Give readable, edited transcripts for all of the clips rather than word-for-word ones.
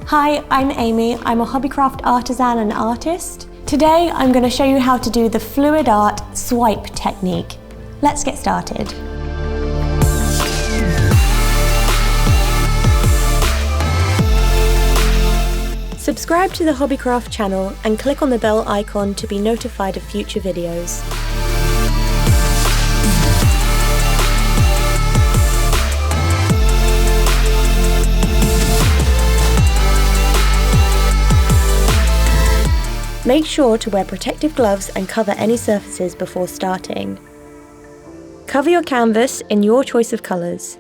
Hi, I'm Amy. I'm a Hobbycraft Artisan and artist. Today I'm going to show you how to do the fluid art swipe technique. Let's get started. Subscribe to the Hobbycraft channel and click on the bell icon to be notified of future videos. Make sure to wear protective gloves and cover any surfaces before starting. Cover your canvas in your choice of colours.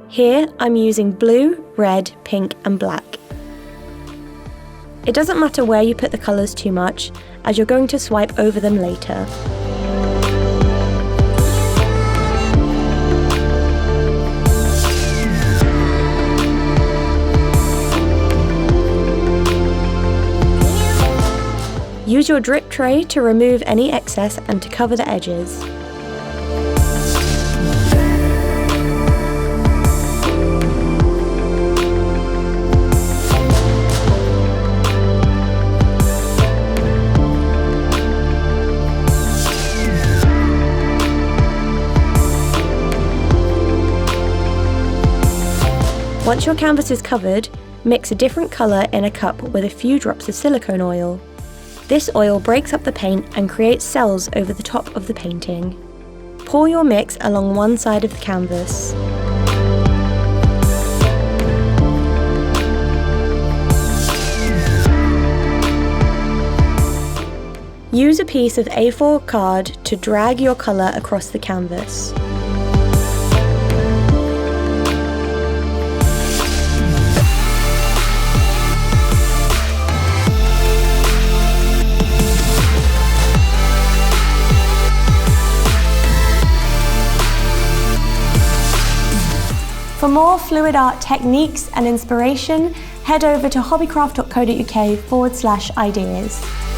Here I'm using blue, red, pink and black. It doesn't matter where you put the colours too much, as you're going to swipe over them later. Use your drip tray to remove any excess and to cover the edges. Once your canvas is covered, mix a different colour in a cup with a few drops of silicone oil. This oil breaks up the paint and creates cells over the top of the painting. Pour your mix along one side of the canvas. Use a piece of A4 card to drag your colour across the canvas. For more fluid art techniques and inspiration, head over to hobbycraft.co.uk/ideas.